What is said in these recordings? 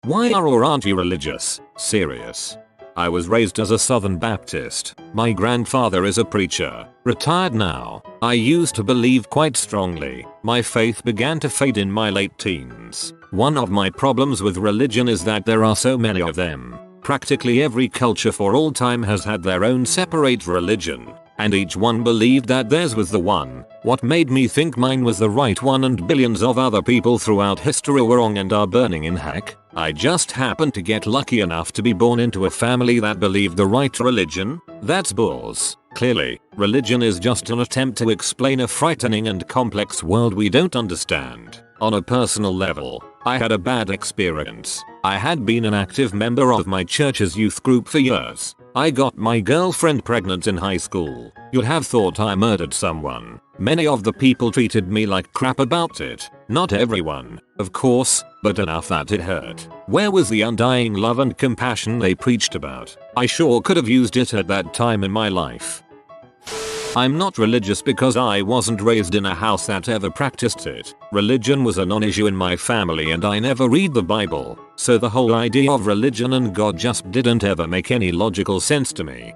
Why are or aren't you religious? Serious. I was raised as a Southern Baptist. My grandfather is a preacher, retired now. I used to believe quite strongly. My faith began to fade in my late teens. One of my problems with religion is that there are so many of them. Practically every culture for all time has had their own separate religion, and each one believed that theirs was the one. What made me think mine was the right one and billions of other people throughout history were wrong and are burning in heck? I just happened to get lucky enough to be born into a family that believed the right religion? That's bulls. Clearly, religion is just an attempt to explain a frightening and complex world we don't understand. On a personal level, I had a bad experience. I had been an active member of my church's youth group for years. I got my girlfriend pregnant in high school. You'd have thought I murdered someone. Many of the people treated me like crap about it. Not everyone, of course, but enough that it hurt. Where was the undying love and compassion they preached about? I sure could have used it at that time in my life. I'm not religious because I wasn't raised in a house that ever practiced it. Religion was a non-issue in my family and I never read the Bible, so the whole idea of religion and God just didn't ever make any logical sense to me.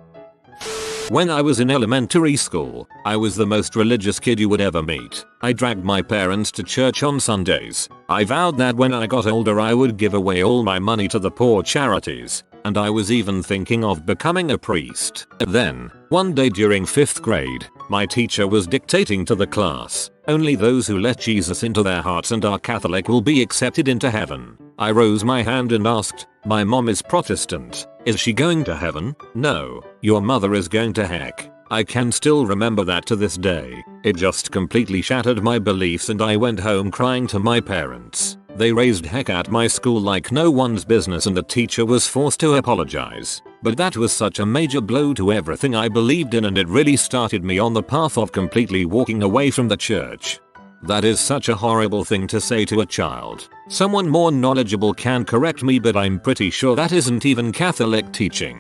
When I was in elementary school, I was the most religious kid you would ever meet. I dragged my parents to church on Sundays. I vowed that when I got older I would give away all my money to the poor charities, and I was even thinking of becoming a priest. Then, one day during 5th grade, my teacher was dictating to the class, "Only those who let Jesus into their hearts and are Catholic will be accepted into heaven." I rose my hand and asked, "My mom is Protestant. Is she going to heaven?" "No, your mother is going to heck." I can still remember that to this day. It just completely shattered my beliefs and I went home crying to my parents. They raised heck at my school like no one's business and the teacher was forced to apologize. But that was such a major blow to everything I believed in and it really started me on the path of completely walking away from the church. That is such a horrible thing to say to a child. Someone more knowledgeable can correct me but I'm pretty sure that isn't even Catholic teaching.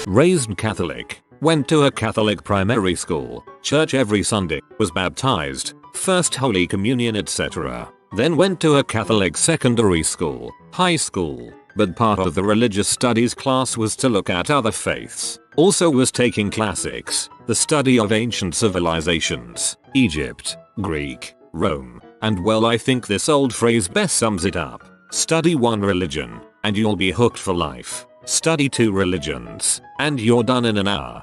Raised Catholic. Went to a Catholic primary school, church every Sunday, was baptized, first Holy Communion etc. Then went to a Catholic secondary school, high school, but part of the religious studies class was to look at other faiths. Also was taking classics, the study of ancient civilizations, Egypt, Greek, Rome, and well I think this old phrase best sums it up. Study one religion, and you'll be hooked for life. Study 2 religions, and you're done in an hour.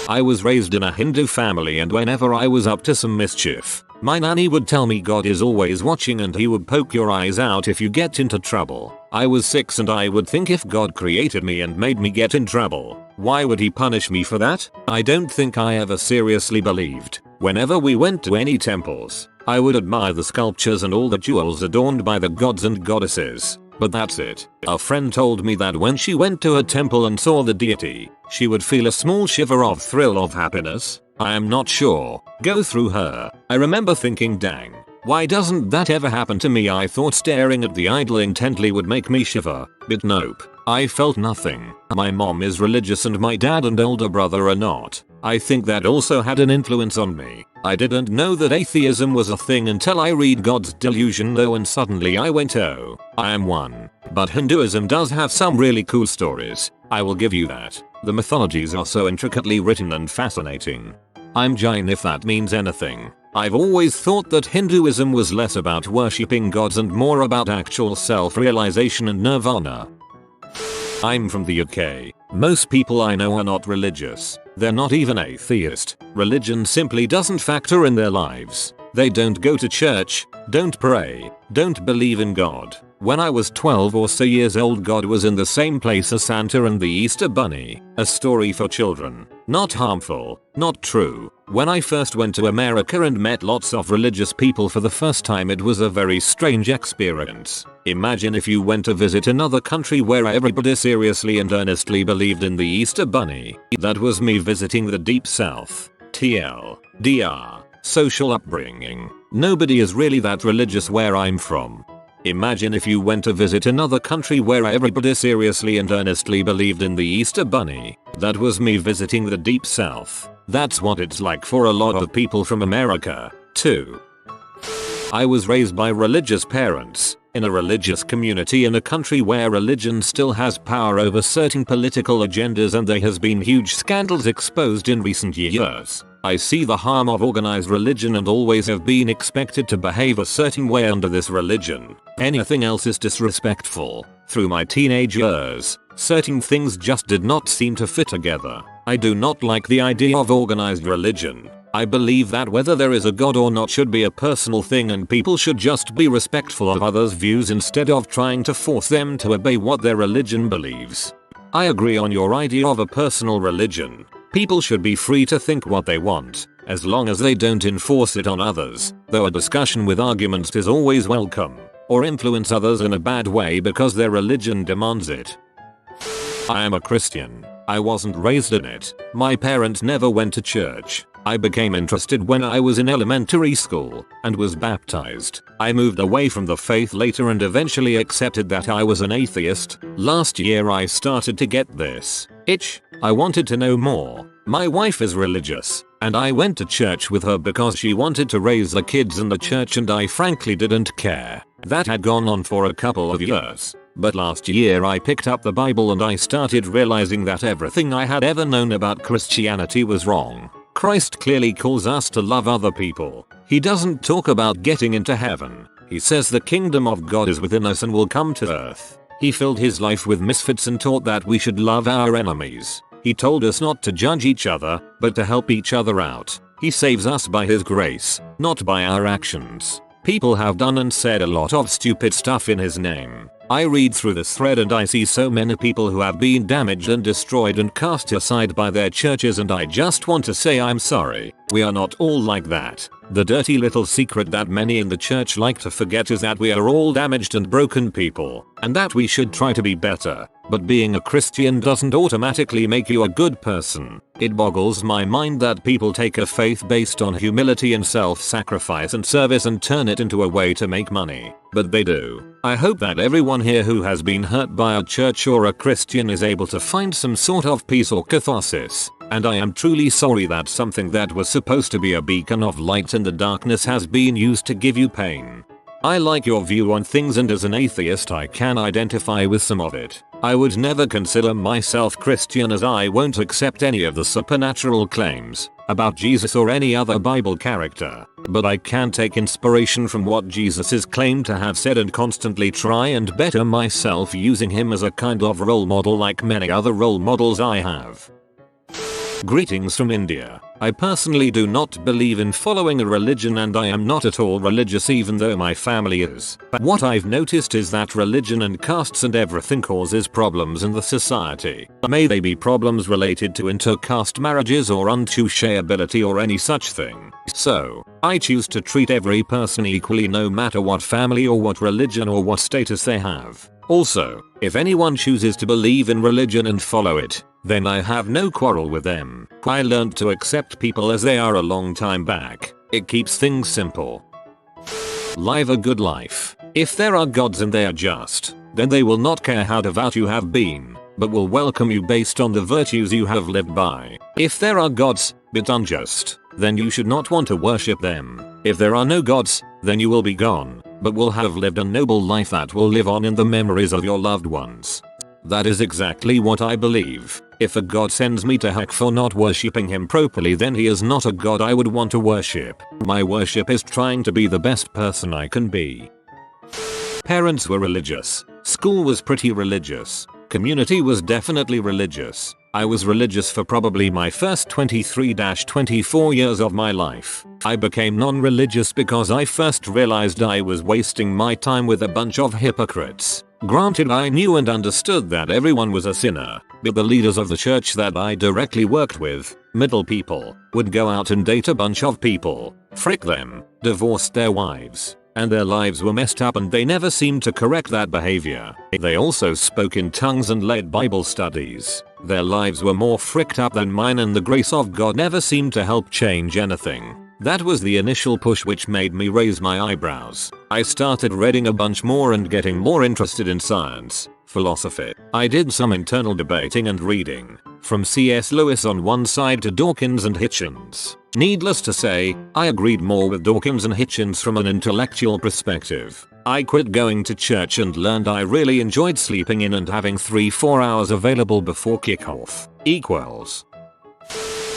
I was raised in a Hindu family and whenever I was up to some mischief, my nanny would tell me God is always watching and he would poke your eyes out if you get into trouble. I was 6 and I would think if God created me and made me get in trouble, why would he punish me for that? I don't think I ever seriously believed. Whenever we went to any temples, I would admire the sculptures and all the jewels adorned by the gods and goddesses. But that's it. A friend told me that when she went to a temple and saw the deity, she would feel a small shiver of thrill of happiness. I am not sure. Go through her. I remember thinking, dang, why doesn't that ever happen to me? I thought staring at the idol intently would make me shiver, but nope. I felt nothing. My mom is religious and my dad and older brother are not. I think that also had an influence on me. I didn't know that atheism was a thing until I read God's Delusion though and suddenly I went oh, I am one. But Hinduism does have some really cool stories. I will give you that. The mythologies are so intricately written and fascinating. I'm Jain if that means anything. I've always thought that Hinduism was less about worshipping gods and more about actual self-realization and nirvana. I'm from the UK. Most people I know are not religious. They're not even atheist. Religion simply doesn't factor in their lives. They don't go to church, don't pray, don't believe in God. When I was 12 or so years old, God was in the same place as Santa and the Easter Bunny. A story for children. Not harmful, not true. When I first went to America and met lots of religious people for the first time, it was a very strange experience. Imagine if you went to visit another country where everybody seriously and earnestly believed in the Easter Bunny. That was me visiting the Deep South. TLDR. Social upbringing. Nobody is really that religious where I'm from. Imagine if you went to visit another country where everybody seriously and earnestly believed in the Easter Bunny. That was me visiting the Deep South. That's what it's like for a lot of people from America, too. I was raised by religious parents. In a religious community in a country where religion still has power over certain political agendas and there has been huge scandals exposed in recent years, I see the harm of organized religion and always have been expected to behave a certain way under this religion. Anything else is disrespectful. Through my teenage years, certain things just did not seem to fit together. I do not like the idea of organized religion. I believe that whether there is a God or not should be a personal thing and people should just be respectful of others' views instead of trying to force them to obey what their religion believes. I agree on your idea of a personal religion. People should be free to think what they want, as long as they don't enforce it on others, though a discussion with arguments is always welcome, or influence others in a bad way because their religion demands it. I am a Christian. I wasn't raised in it. My parents never went to church. I became interested when I was in elementary school and was baptized. I moved away from the faith later and eventually accepted that I was an atheist. Last year I started to get this itch. I wanted to know more. My wife is religious, and I went to church with her because she wanted to raise the kids in the church and I frankly didn't care. That had gone on for a couple of years. But last year I picked up the Bible and I started realizing that everything I had ever known about Christianity was wrong. Christ clearly calls us to love other people. He doesn't talk about getting into heaven. He says the kingdom of God is within us and will come to earth. He filled his life with misfits and taught that we should love our enemies. He told us not to judge each other, but to help each other out. He saves us by his grace, not by our actions. People have done and said a lot of stupid stuff in his name. I read through this thread and I see so many people who have been damaged and destroyed and cast aside by their churches, and I just want to say I'm sorry. We are not all like that. The dirty little secret that many in the church like to forget is that we are all damaged and broken people, and that we should try to be better. But being a Christian doesn't automatically make you a good person. It boggles my mind that people take a faith based on humility and self-sacrifice and service and turn it into a way to make money. But they do. I hope that everyone here who has been hurt by a church or a Christian is able to find some sort of peace or catharsis. And I am truly sorry that something that was supposed to be a beacon of light in the darkness has been used to give you pain. I like your view on things, and as an atheist I can identify with some of it. I would never consider myself Christian as I won't accept any of the supernatural claims about Jesus or any other Bible character, but I can take inspiration from what Jesus is claimed to have said and constantly try and better myself using him as a kind of role model like many other role models I have. Greetings from India. I personally do not believe in following a religion and I am not at all religious even though my family is. But what I've noticed is that religion and castes and everything causes problems in the society. May they be problems related to inter-caste marriages or untouchability or any such thing. So, I choose to treat every person equally no matter what family or what religion or what status they have. Also, if anyone chooses to believe in religion and follow it, then I have no quarrel with them. I learned to accept people as they are a long time back. It keeps things simple. Live a good life. If there are gods and they are just, then they will not care how devout you have been, but will welcome you based on the virtues you have lived by. If there are gods, but unjust, then you should not want to worship them. If there are no gods, then you will be gone, but will have lived a noble life that will live on in the memories of your loved ones. That is exactly what I believe. If a god sends me to heck for not worshipping him properly, then he is not a god I would want to worship. My worship is trying to be the best person I can be. Parents were religious. School was pretty religious. Community was definitely religious. I was religious for probably my first 23-24 years of my life. I became non-religious because I first realized I was wasting my time with a bunch of hypocrites. Granted, I knew and understood that everyone was a sinner, but the leaders of the church that I directly worked with, middle people, would go out and date a bunch of people, frick them, divorced their wives, and their lives were messed up and they never seemed to correct that behavior. They also spoke in tongues and led Bible studies. Their lives were more fricked up than mine and the grace of God never seemed to help change anything. That was the initial push which made me raise my eyebrows. I started reading a bunch more and getting more interested in science, philosophy. I did some internal debating and reading, from C.S. Lewis on one side to Dawkins and Hitchens. Needless to say, I agreed more with Dawkins and Hitchens from an intellectual perspective. I quit going to church and learned I really enjoyed sleeping in and having 3-4 hours available before kickoff.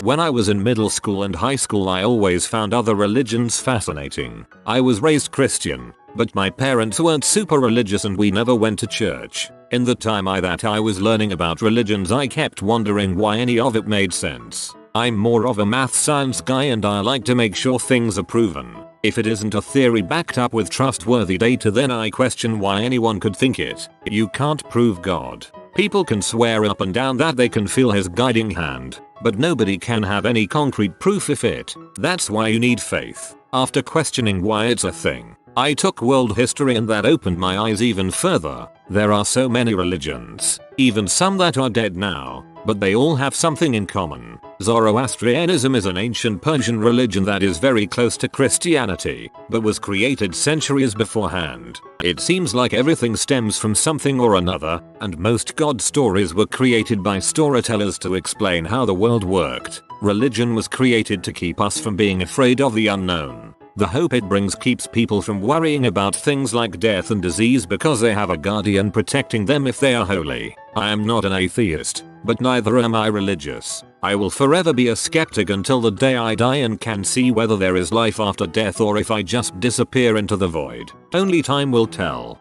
When I was in middle school and high school, I always found other religions fascinating. I was raised Christian, but my parents weren't super religious and we never went to church. In the time that I was learning about religions, I kept wondering why any of it made sense. I'm more of a math science guy and I like to make sure things are proven. If it isn't a theory backed up with trustworthy data, then I question why anyone could think it. You can't prove God. People can swear up and down that they can feel his guiding hand, but nobody can have any concrete proof of it. That's why you need faith. After questioning why it's a thing, I took world history and that opened my eyes even further. There are so many religions, even some that are dead now, but they all have something in common. Zoroastrianism is an ancient Persian religion that is very close to Christianity, but was created centuries beforehand. It seems like everything stems from something or another, and most God stories were created by storytellers to explain how the world worked. Religion was created to keep us from being afraid of the unknown. The hope it brings keeps people from worrying about things like death and disease because they have a guardian protecting them if they are holy. I am not an atheist, but neither am I religious. I will forever be a skeptic until the day I die and can see whether there is life after death or if I just disappear into the void. Only time will tell.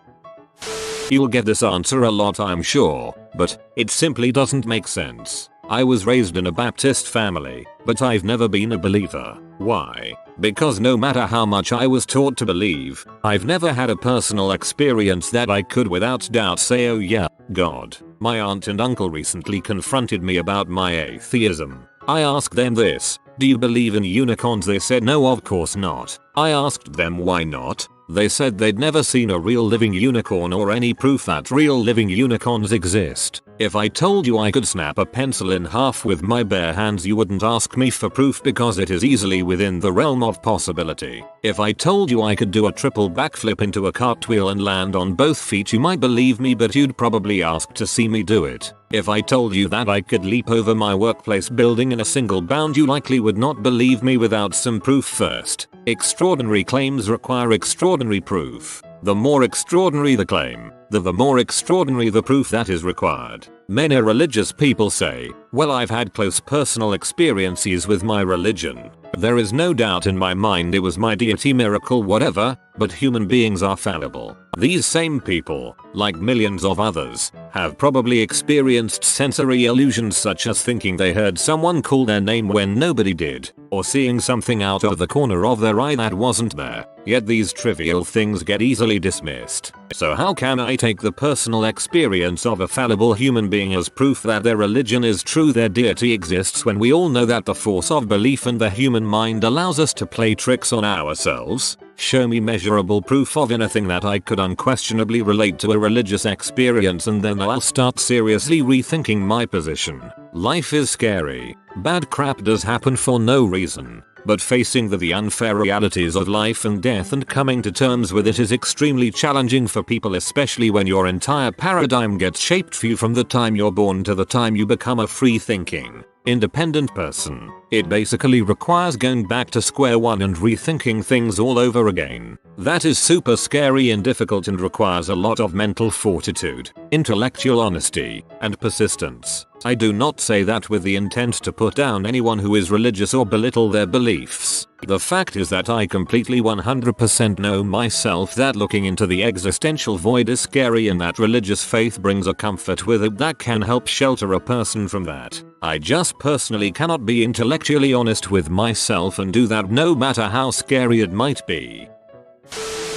You'll get this answer a lot, I'm sure, but it simply doesn't make sense. I was raised in a Baptist family, but I've never been a believer. Why? Because no matter how much I was taught to believe, I've never had a personal experience that I could without doubt say, oh yeah, God. My aunt and uncle recently confronted me about my atheism. I asked them this: do you believe in unicorns? They said no, of course not. I asked them why not. They said they'd never seen a real living unicorn or any proof that real living unicorns exist. If I told you I could snap a pencil in half with my bare hands, you wouldn't ask me for proof because it is easily within the realm of possibility. If I told you I could do a triple backflip into a cartwheel and land on both feet, you might believe me, but you'd probably ask to see me do it. If I told you that I could leap over my workplace building in a single bound, you likely would not believe me without some proof first. Extraordinary claims require extraordinary proof. The more extraordinary the claim, the more extraordinary the proof that is required. Many religious people say, well, I've had close personal experiences with my religion. There is no doubt in my mind it was my deity, miracle, whatever, but human beings are fallible. These same people, like millions of others, have probably experienced sensory illusions such as thinking they heard someone call their name when nobody did, or seeing something out of the corner of their eye that wasn't there. Yet these trivial things get easily dismissed. So how can I take the personal experience of a fallible human being as proof that their religion is true, their deity exists, when we all know that the force of belief in the human mind allows us to play tricks on ourselves? Show me measurable proof of anything that I could unquestionably relate to a religious experience, and then I'll start seriously rethinking my position. Life is scary. Bad crap does happen for no reason. But facing the unfair realities of life and death and coming to terms with it is extremely challenging for people, especially when your entire paradigm gets shaped for you from the time you're born to the time you become a free-thinking, independent person. It basically requires going back to square one and rethinking things all over again. That is super scary and difficult and requires a lot of mental fortitude, intellectual honesty, and persistence. I do not say that with the intent to put down anyone who is religious or belittle their beliefs. The fact is that I completely 100% know myself that looking into the existential void is scary, and that religious faith brings a comfort with it that can help shelter a person from that. I just personally cannot be intellectually honest with myself and do that no matter how scary it might be.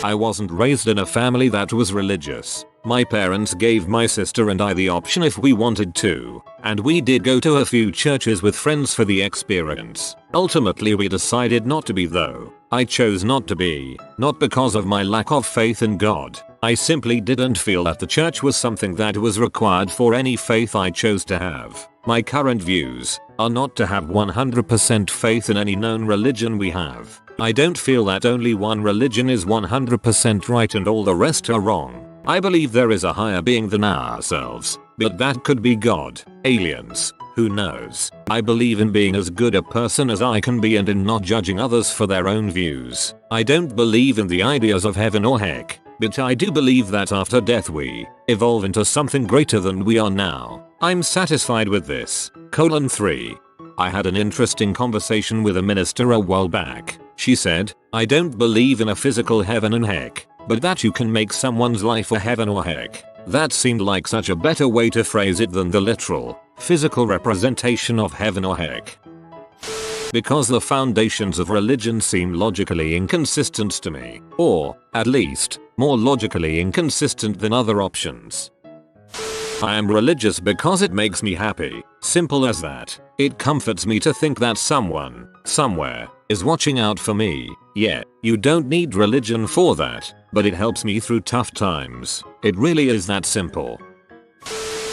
I wasn't raised in a family that was religious. My parents gave my sister and I the option if we wanted to, and we did go to a few churches with friends for the experience. Ultimately we decided not to be, though. I chose not to be, not because of my lack of faith in God. I simply didn't feel that the church was something that was required for any faith I chose to have. My current views are not to have 100% faith in any known religion we have. I don't feel that only one religion is 100% right and all the rest are wrong. I believe there is a higher being than ourselves, But that could be God, aliens, who knows. I believe in being as good a person as I can be and in not judging others for their own views. I don't believe in the ideas of heaven or heck, but I do believe that after death we evolve into something greater than we are now. I'm satisfied with this. 3. I had an interesting conversation with a minister a while back. She said, I don't believe in a physical heaven and heck, but that you can make someone's life a heaven or heck. That seemed like such a better way to phrase it than the literal, physical representation of heaven or heck. Because the foundations of religion seem logically inconsistent to me, or, at least, more logically inconsistent than other options. I am religious because it makes me happy, simple as that. It comforts me to think that someone, somewhere, is watching out for me. Yeah, you don't need religion for that, but it helps me through tough times. It really is that simple.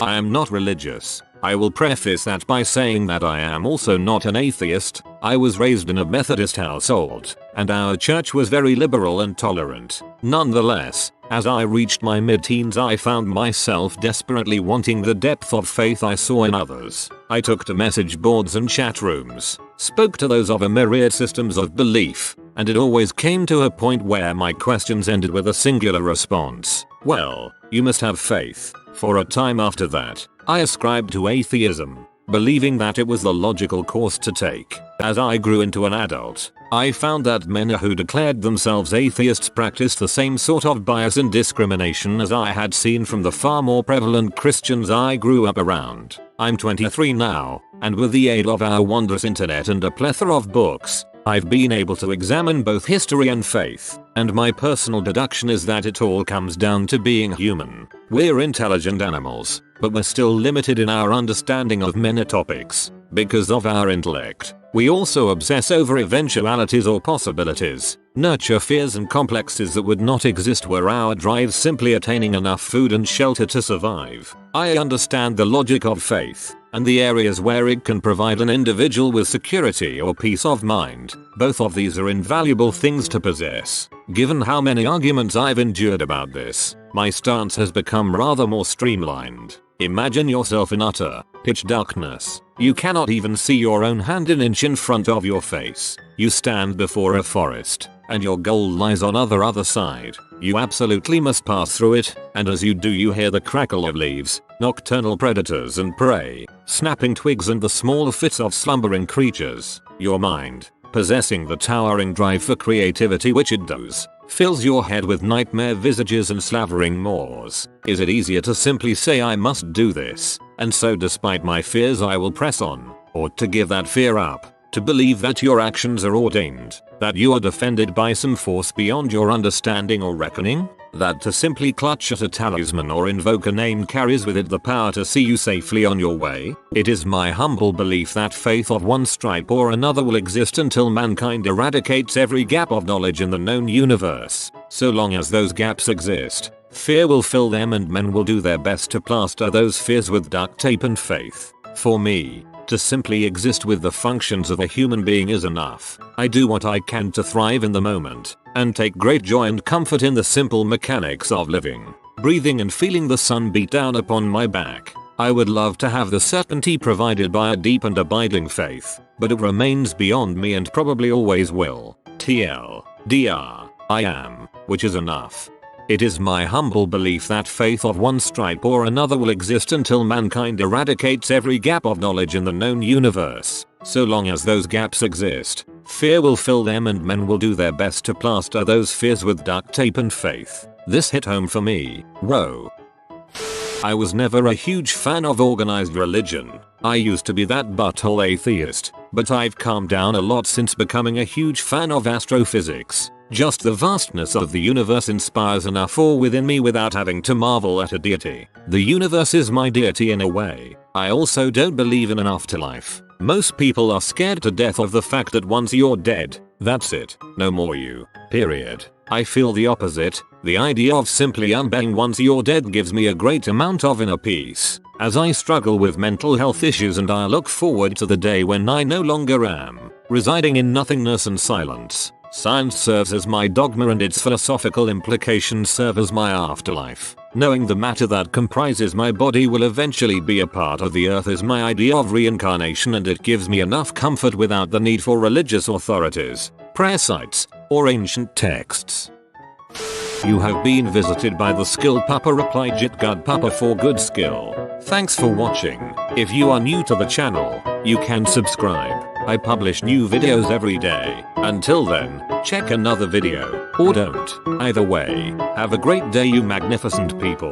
I am not religious. I will preface that by saying that I am also not an atheist. I was raised in a Methodist household, and our church was very liberal and tolerant. Nonetheless, as I reached my mid-teens I found myself desperately wanting the depth of faith I saw in others. I took to message boards and chat rooms, spoke to those of a myriad systems of belief, and it always came to a point where my questions ended with a singular response. Well, you must have faith. For a time after that, I ascribed to atheism, believing that it was the logical course to take. As I grew into an adult, I found that men who declared themselves atheists practiced the same sort of bias and discrimination as I had seen from the far more prevalent Christians I grew up around. I'm 23 now, and with the aid of our wondrous internet and a plethora of books, I've been able to examine both history and faith, and my personal deduction is that it all comes down to being human. We're intelligent animals, but we're still limited in our understanding of many topics. Because of our intellect, we also obsess over eventualities or possibilities, nurture fears and complexes that would not exist were our drive simply attaining enough food and shelter to survive. I understand the logic of faith, and the areas where it can provide an individual with security or peace of mind. Both of these are invaluable things to possess. Given how many arguments I've endured about this, my stance has become rather more streamlined. Imagine yourself in utter, pitch darkness. You cannot even see your own hand an inch in front of your face. You stand before a forest, and your goal lies on other side. You absolutely must pass through it, and as you do you hear the crackle of leaves, nocturnal predators and prey, snapping twigs and the small fits of slumbering creatures. Your mind, possessing the towering drive for creativity which it does, fills your head with nightmare visages and slavering maws. Is it easier to simply say I must do this, and so despite my fears I will press on, or to give that fear up? To believe that your actions are ordained, that you are defended by some force beyond your understanding or reckoning? That to simply clutch at a talisman or invoke a name carries with it the power to see you safely on your way? It is my humble belief that faith of one stripe or another will exist until mankind eradicates every gap of knowledge in the known universe. So long as those gaps exist, fear will fill them and men will do their best to plaster those fears with duct tape and faith. For me, to simply exist with the functions of a human being is enough. I do what I can to thrive in the moment, and take great joy and comfort in the simple mechanics of living, breathing and feeling the sun beat down upon my back. I would love to have the certainty provided by a deep and abiding faith, but it remains beyond me and probably always will. TLDR, I am, which is enough. It is my humble belief that faith of one stripe or another will exist until mankind eradicates every gap of knowledge in the known universe. So long as those gaps exist, fear will fill them and men will do their best to plaster those fears with duct tape and faith. This hit home for me. Whoa. I was never a huge fan of organized religion. I used to be that butthole atheist, but I've calmed down a lot since becoming a huge fan of astrophysics. Just the vastness of the universe inspires enough awe within me without having to marvel at a deity. The universe is my deity in a way. I also don't believe in an afterlife. Most people are scared to death of the fact that once you're dead, that's it. No more you. Period. I feel the opposite. The idea of simply unbeing once you're dead gives me a great amount of inner peace, as I struggle with mental health issues, and I look forward to the day when I no longer am, residing in nothingness and silence. Science serves as my dogma and its philosophical implications serve as my afterlife. Knowing the matter that comprises my body will eventually be a part of the earth is my idea of reincarnation, and it gives me enough comfort without the need for religious authorities, prayer sites, or ancient texts. You have been visited by the skill papa, replied Jit God Papa for good skill. Thanks for watching. If you are new to the channel, you can subscribe. I publish new videos every day. Until then, check another video, or don't. Either way, have a great day you magnificent people.